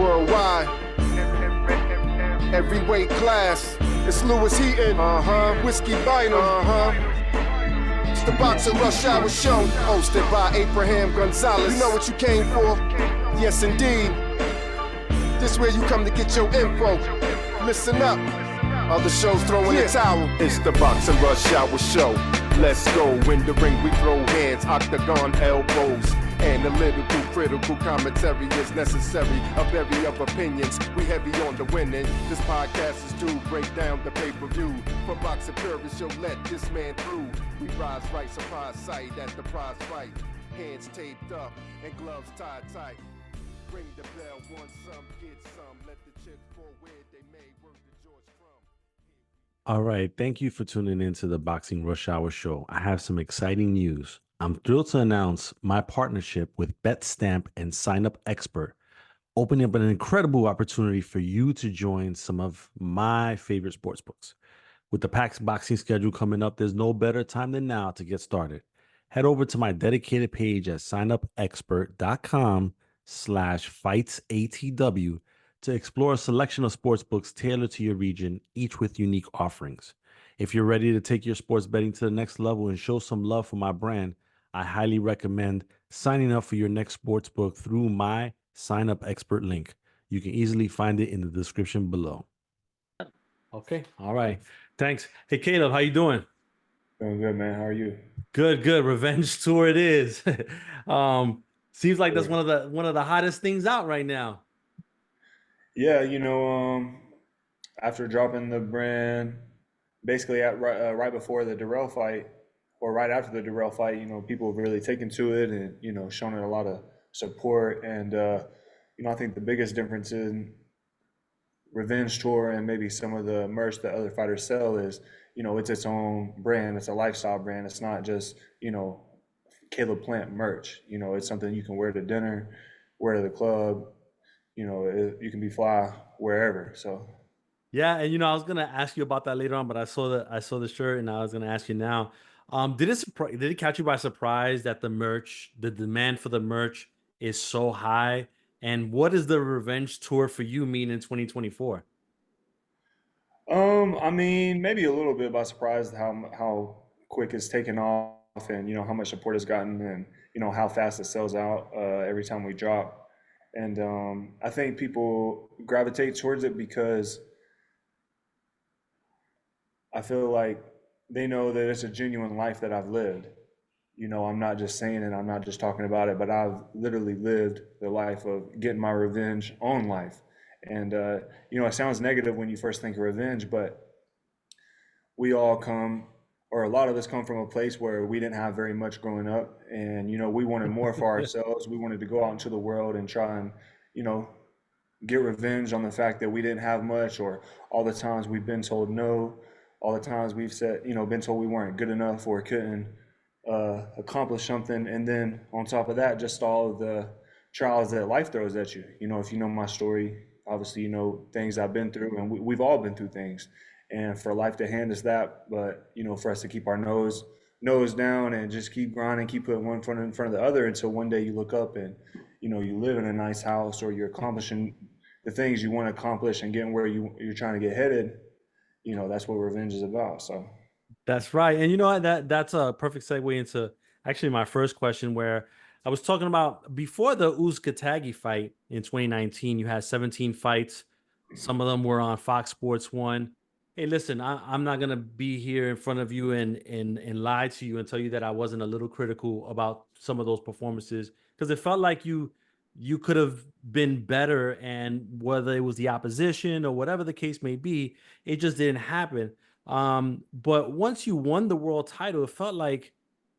worldwide. Every weight class. It's Lewis Heaton, Whiskey Bynum, It's the Boxing Rush Hour Show, hosted by Abraham Gonzalez. You know what you came for? Yes, indeed. This where you come to get your info. Listen up. Other shows throwing the towel. It's the Boxing Rush Hour Show. Let's go. In the ring we throw hands, octagon elbows. Analytical, critical commentary is necessary. A bevy of opinions, we heavy on the winning. This podcast is to break down the pay-per-view. For boxing purists, you'll let this man through. We rise right, surprise sight at the prize fight. Hands taped up and gloves tied tight. Ring the bell, want some, get some. Let the chips pour where they may. Work the George from. All right. Thank you for tuning in to the Boxing Rush Hour Show. I have some exciting news. I'm thrilled to announce my partnership with BetStamp and Sign Up Expert, opening up an incredible opportunity for you to join some of my favorite sports books. With the packed boxing schedule coming up, there's no better time than now to get started. Head over to my dedicated page at signupexpert.com/fightsatw to explore a selection of sports books tailored to your region, each with unique offerings. If you're ready to take your sports betting to the next level and show some love for my brand, I highly recommend signing up for your next sports book through my Sign Up Expert link. You can easily find it in the description below. Okay. All right. Thanks. Hey, Caleb, how you doing? Doing good, man. How are you? Good. Revenge tour it is. Seems like that's one of the hottest things out right now. Yeah, after dropping the brand, basically right before the Durrell fight, or right after the Durrell fight, people have really taken to it and, shown it a lot of support. And, I think the biggest difference in Revenge Tour and maybe some of the merch that other fighters sell is, it's its own brand. It's a lifestyle brand. It's not just, Caleb Plant merch. It's something you can wear to dinner, wear to the club. You can be fly wherever. So. Yeah, and I was gonna ask you about that later on, but I saw the shirt, and I was gonna ask you now. Did it catch you by surprise that the demand for the merch is so high? And what does the Revenge Tour for you mean in 2024? I mean, maybe a little bit by surprise how quick it's taken off, and how much support it's gotten, and how fast it sells out every time we drop. And I think people gravitate towards it because I feel like they know that it's a genuine life that I've lived. I'm not just saying it, I'm not just talking about it, but I've literally lived the life of getting my revenge on life. And, it sounds negative when you first think of revenge, but we all come, or a lot of us come from a place where we didn't have very much growing up. And, we wanted more for ourselves. We wanted to go out into the world and try and, get revenge on the fact that we didn't have much, or all the times we've been told no, all the times we've said, been told we weren't good enough or couldn't accomplish something. And then on top of that, just all of the trials that life throws at you. If you know my story, obviously, things I've been through, and we've all been through things. And for life to hand us that, but, for us to keep our nose down and just keep grinding, keep putting one foot in front of the other until one day you look up and, you live in a nice house, or you're accomplishing the things you want to accomplish and getting where you're trying to get headed. That's what revenge is about. So. That's right. And that's a perfect segue into actually my first question, where I was talking about before the Uzcategui fight in 2019, you had 17 fights. Some of them were on Fox Sports 1. Hey, listen, I'm not going to be here in front of you and lie to you and tell you that I wasn't a little critical about some of those performances, because it felt like you could have been better, and whether it was the opposition or whatever the case may be, it just didn't happen. But once you won the world title, it felt like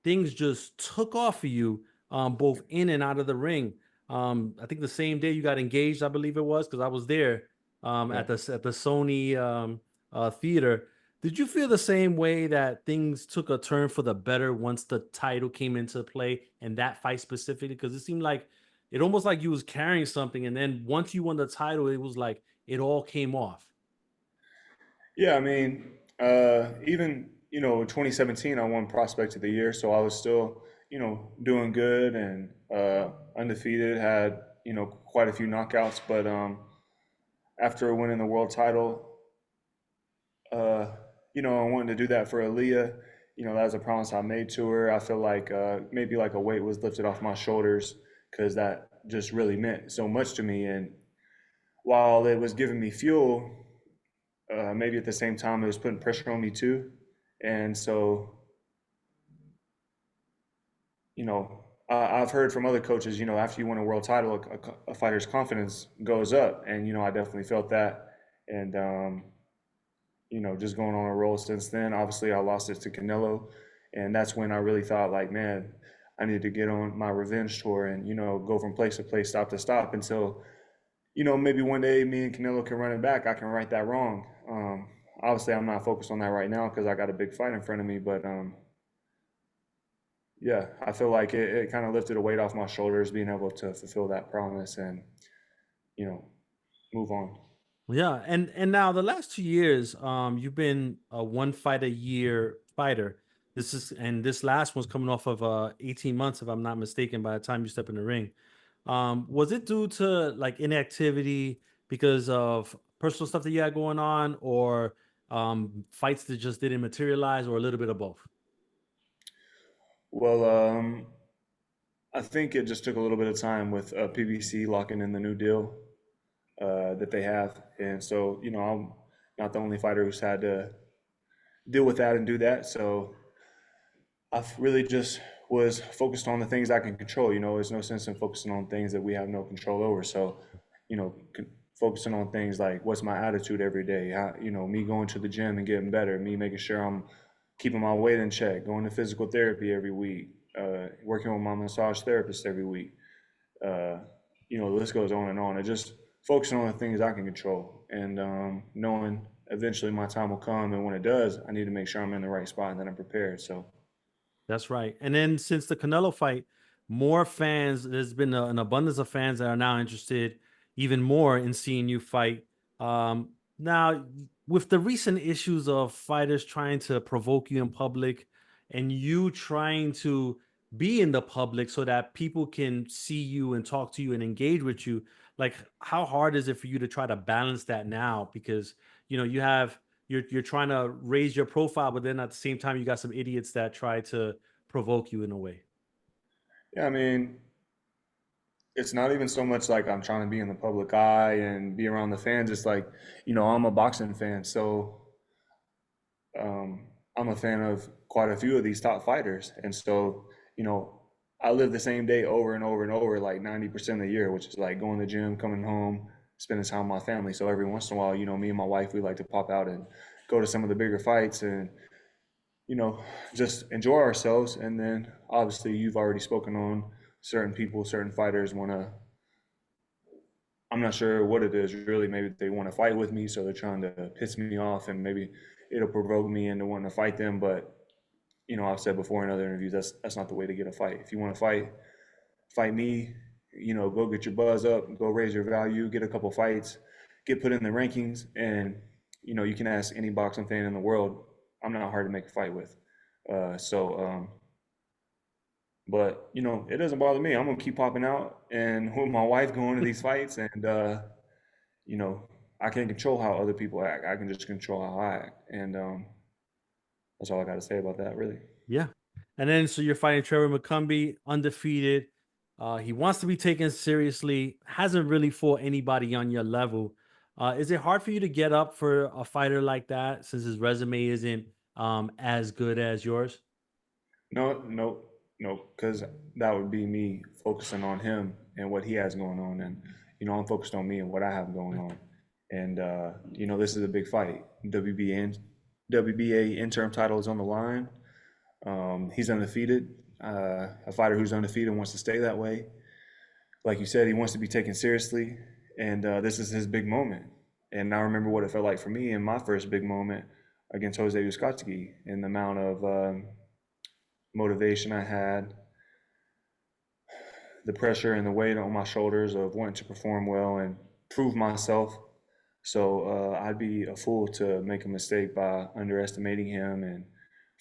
things just took off for you, both in and out of the ring. I think the same day you got engaged, I believe it was, because I was there at the Sony theater. Did you feel the same way, that things took a turn for the better once the title came into play, and that fight specifically? Because it seemed like it almost like you was carrying something, and then once you won the title, it was like it all came off. Yeah, I mean, even, 2017, I won Prospect of the Year, so I was still, doing good and undefeated, had, quite a few knockouts. But after winning the world title, uh, I wanted to do that for Aaliyah. That was a promise I made to her. I feel like maybe like a weight was lifted off my shoulders because that just really meant so much to me. And while it was giving me fuel, maybe at the same time it was putting pressure on me too. And so, I've heard from other coaches, after you win a world title, a fighter's confidence goes up. And, I definitely felt that. And, just going on a roll since then. Obviously, I lost it to Canelo. And that's when I really thought, like, man, I need to get on my revenge tour and, go from place to place, stop to stop until, maybe one day me and Canelo can run it back. I can right that wrong. Obviously, I'm not focused on that right now because I got a big fight in front of me. But yeah, I feel like it kind of lifted a weight off my shoulders, being able to fulfill that promise and, you know, move on. Yeah, and now the last 2 years, you've been a one fight a year fighter. This last one's coming off of 18 months, if I'm not mistaken, by the time you step in the ring. Was it due to like inactivity because of personal stuff that you had going on, or fights that just didn't materialize, or a little bit of both? Well, I think it just took a little bit of time with PBC locking in the new deal that they have. And so, I'm not the only fighter who's had to deal with that and do that. So I've really just was focused on the things I can control. There's no sense in focusing on things that we have no control over. So, focusing on things like what's my attitude every day, me going to the gym and getting better, me making sure I'm keeping my weight in check, going to physical therapy every week, working with my massage therapist every week. Uh, the list goes on and on. And just focusing on the things I can control and knowing eventually my time will come. And when it does, I need to make sure I'm in the right spot and that I'm prepared. So, That's right. And then since the Canelo fight, more fans, there's been an abundance of fans that are now interested even more in seeing you fight. Now, with the recent issues of fighters trying to provoke you in public and you trying to be in the public so that people can see you and talk to you and engage with you, like how hard is it for you to try to balance that now? Because you have you're trying to raise your profile, but then at the same time you got some idiots that try to provoke you in a way. yeah, I mean, it's not even so much like I'm trying to be in the public eye and be around the fans. It's like, I'm a boxing fan. So I'm a fan of quite a few of these top fighters. And so, I live the same day over and over and over, like 90% of the year, which is like going to the gym, coming home, spending time with my family. So every once in a while, me and my wife, we like to pop out and go to some of the bigger fights and, you know, just enjoy ourselves. And then obviously you've already spoken on certain people, certain fighters want to, I'm not sure what it is really. Maybe they want to fight with me, so they're trying to piss me off, and maybe it'll provoke me into wanting to fight them. But I've said before in other interviews, that's not the way to get a fight. If you want to fight, fight me. Go get your buzz up, go raise your value, get a couple fights, get put in the rankings, and you can ask any boxing fan in the world. I'm not hard to make a fight with. But it doesn't bother me. I'm gonna keep popping out and with my wife going to these fights, and you know, I can't control how other people act. I can just control how I act, and that's all I got to say about that, really. Yeah. And then so you're fighting Trevor McCumbee, undefeated. He wants to be taken seriously, hasn't really fought anybody on your level. Is it hard for you to get up for a fighter like that since his resume isn't as good as yours? No, no, no, because that would be me focusing on him and what he has going on, and I'm focused on me and what I have going on, and this is a big fight. WBA interim title is on the line. He's undefeated. A fighter who's undefeated wants to stay that way. Like you said, he wants to be taken seriously, and this is his big moment. And I remember what it felt like for me in my first big moment against Jose Uskotsky, and the amount of motivation I had, the pressure and the weight on my shoulders of wanting to perform well and prove myself. So I'd be a fool to make a mistake by underestimating him and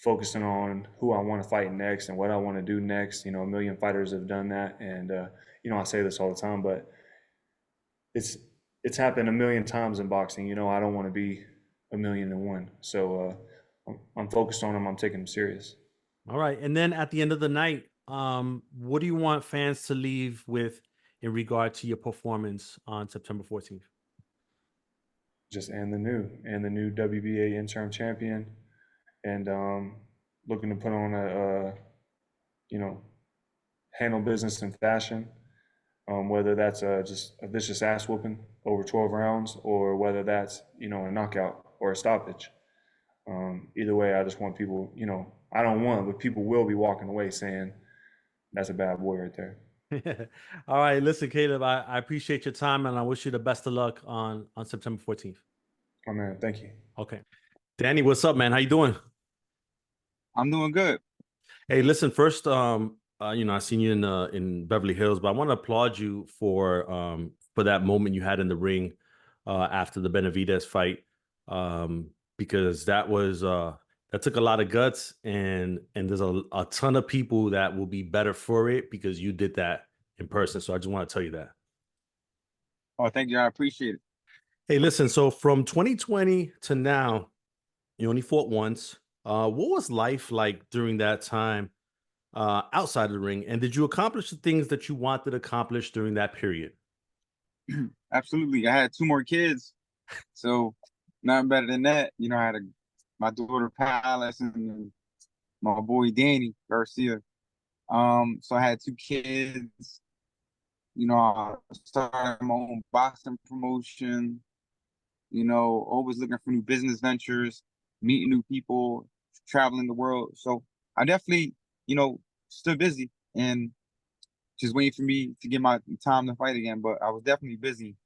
focusing on who I want to fight next and what I want to do next. A million fighters have done that, and I say this all the time, but it's it's happened a million times in boxing. You know, I don't want to be a million and one. So I'm focused on them. I'm taking them serious. All right. And then at the end of the night, what do you want fans to leave with in regard to your performance on September 14th? Just and the new WBA interim champion, and looking to put on you know, handle business in fashion. Whether that's just a vicious ass whooping over 12 rounds, or whether that's, you know, a knockout or a stoppage. Either way, I just want people, you know, I don't want, but people will be walking away saying that's a bad boy right there. All right. Listen, Caleb, I appreciate your time and I wish you the best of luck on September 14th. Oh man, thank you. Okay. Danny, what's up, man? How you doing? I'm doing good. Hey, listen, first, you know, I seen you in Beverly Hills, but I want to applaud you for that moment you had in the ring after the Benavidez fight. Because that took a lot of guts, and there's a ton of people that will be better for it because you did that in person. So I just want to tell you that. Oh, thank you. I appreciate it. Hey, listen, so from 2020 to now, you only fought once. What was life like during that time outside of the ring? And did you accomplish the things that you wanted to accomplish during that period? Absolutely. I had 2 more kids, so nothing better than that. You know, I had my daughter Palace and my boy Danny Garcia. So I had 2 kids. You know, I started my own boxing promotion. You know, always looking for new business ventures, meeting new people, traveling the world. So I definitely, you know, still busy and just waiting for me to get my time to fight again. But I was definitely busy.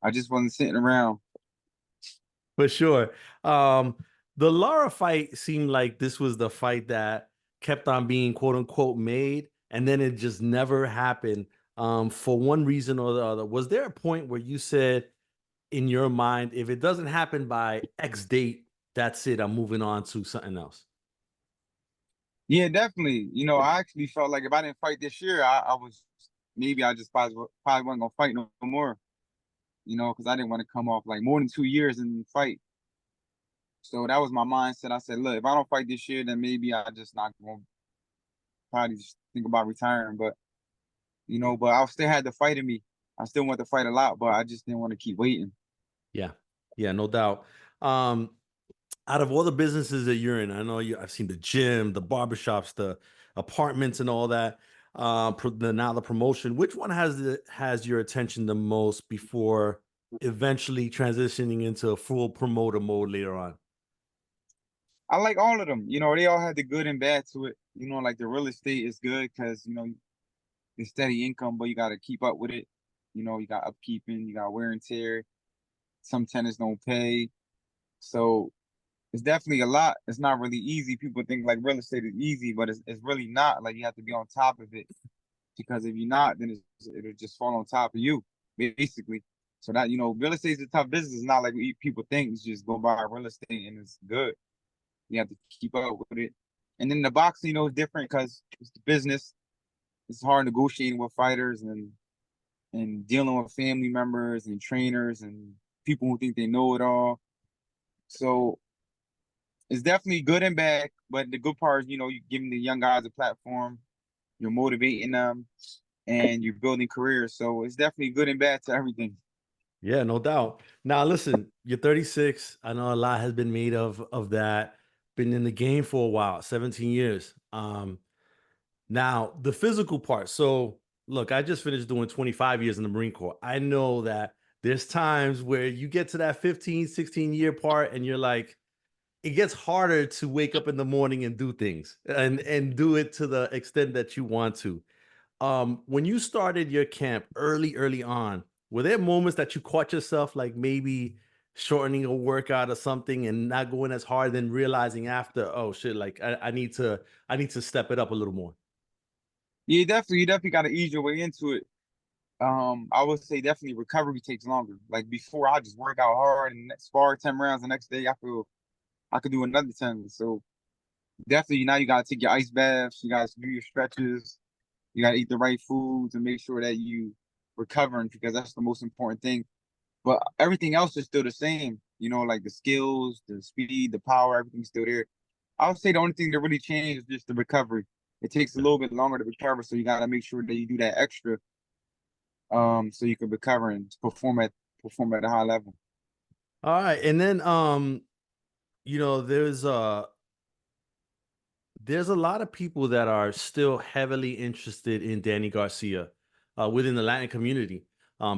I just wasn't sitting around. For sure. The Lara fight seemed like this was the fight that kept on being quote unquote made, and then it just never happened for one reason or the other. Was there a point where you said in your mind, if it doesn't happen by X date, that's it, I'm moving on to something else? Yeah, definitely. You know, I actually felt like if I didn't fight this year, I was maybe I just probably wasn't gonna fight no more. You know, because I didn't want to come off like more than 2 years and fight. So that was my mindset. I said, look, if I don't fight this year, then maybe I just not gonna probably just think about retiring. But you know, but I still had the fight in me. I still want to fight a lot, but I just didn't want to keep waiting. Yeah. Yeah, no doubt. Um, Out of all the businesses that you're in, I know I've seen the gym, the barbershops, the apartments, and all that. Now the promotion. Which one has your attention the most before eventually transitioning into a full promoter mode later on? I like all of them. You know, they all have the good and bad to it. You know, like the real estate is good because, you know, it's steady income, but you got to keep up with it. You know, you got upkeeping, you got wear and tear. Some tenants don't pay. So it's definitely a lot. It's not really easy. People think like real estate is easy, but it's really not. Like you have to be on top of it because if you're not, then it'll just fall on top of you, basically. So that, you know, real estate is a tough business. It's not like people think it's just go buy real estate and it's good. You have to keep up with it. And then the boxing, you know, is different because it's the business. It's hard negotiating with fighters and dealing with family members and trainers and people who think they know it all. So it's definitely good and bad, but the good part is, you know, you're giving the young guys a platform, you're motivating them, and you're building careers. So it's definitely good and bad to everything. Yeah, no doubt. Now, listen, you're 36. I know a lot has been made of that. Been in the game for a while, 17 years. Now the physical part. So, look, I just finished doing 25 years in the Marine Corps. I know that there's times where you get to that 15, 16-year part, and you're like, it gets harder to wake up in the morning and do things and do it to the extent that you want to. When you started your camp early on, were there moments that you caught yourself like maybe shortening a workout or something and not going as hard, then realizing after, oh shit, like I need to step it up a little more? Yeah, you definitely got to ease your way into it. I would say definitely recovery takes longer. Like before, I just work out hard and spar 10 rounds the next day. I feel I could do another 10. So definitely now you gotta take your ice baths, you gotta do your stretches, you gotta eat the right foods and make sure that you recovering because that's the most important thing. but everything else is still the same. You know, like the skills, the speed, the power, everything's still there. I would say the only thing that really changed is just the recovery. It takes a little bit longer to recover, so you got to make sure that you do that extra, so you can recover and perform at a high level. All right, and then you know, there's a lot of people that are still heavily interested in Danny Garcia within the Latin community.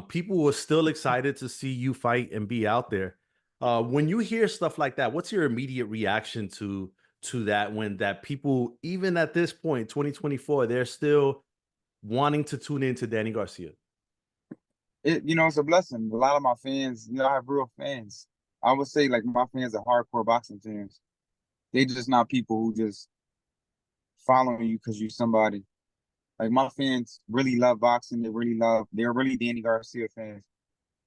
People were still excited to see you fight and be out there. When you hear stuff like that, what's your immediate reaction to that? When that people, even at this point, 2024, they're still wanting to tune into Danny Garcia. It's a blessing. A lot of my fans, I have real fans. I would say like my fans are hardcore boxing fans. They just not people who just following you because you're somebody. Like my fans really love boxing. They're really Danny Garcia fans.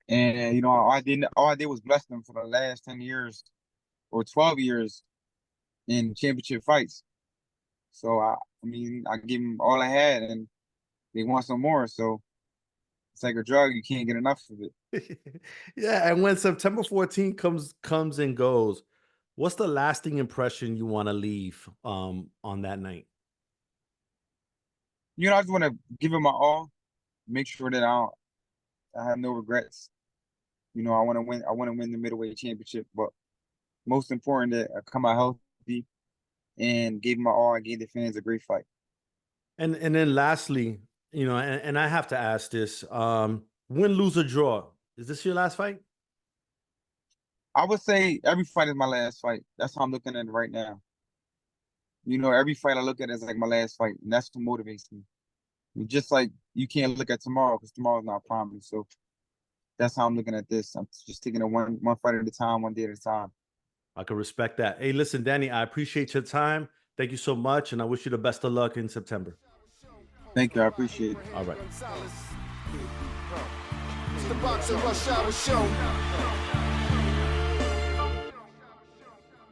And all I did was bless them for the last 10 years or 12 years in championship fights. So I mean, I give them all I had, and they want some more. So it's like a drug; you can't get enough of it. Yeah, and when September 14th comes and goes, what's the lasting impression you want to leave on that night? I just want to give it my all, make sure that I have no regrets. I want to win. I want to win the middleweight championship, but most important that I come out healthy and gave my all. I gave the fans a great fight. And then lastly, and I have to ask this: win, lose, or draw, is this your last fight? I would say every fight is my last fight. That's how I'm looking at it right now. Every fight I look at is like my last fight, and that's what motivates me. Just like you can't look at tomorrow because tomorrow's not promised. So that's how I'm looking at this. I'm just taking it one fight at a time, one day at a time. I can respect that. Hey, listen, Danny, I appreciate your time. Thank you so much, and I wish you the best of luck in September. Thank you. I appreciate it. All right. It's the Boxing Rush Hour Show.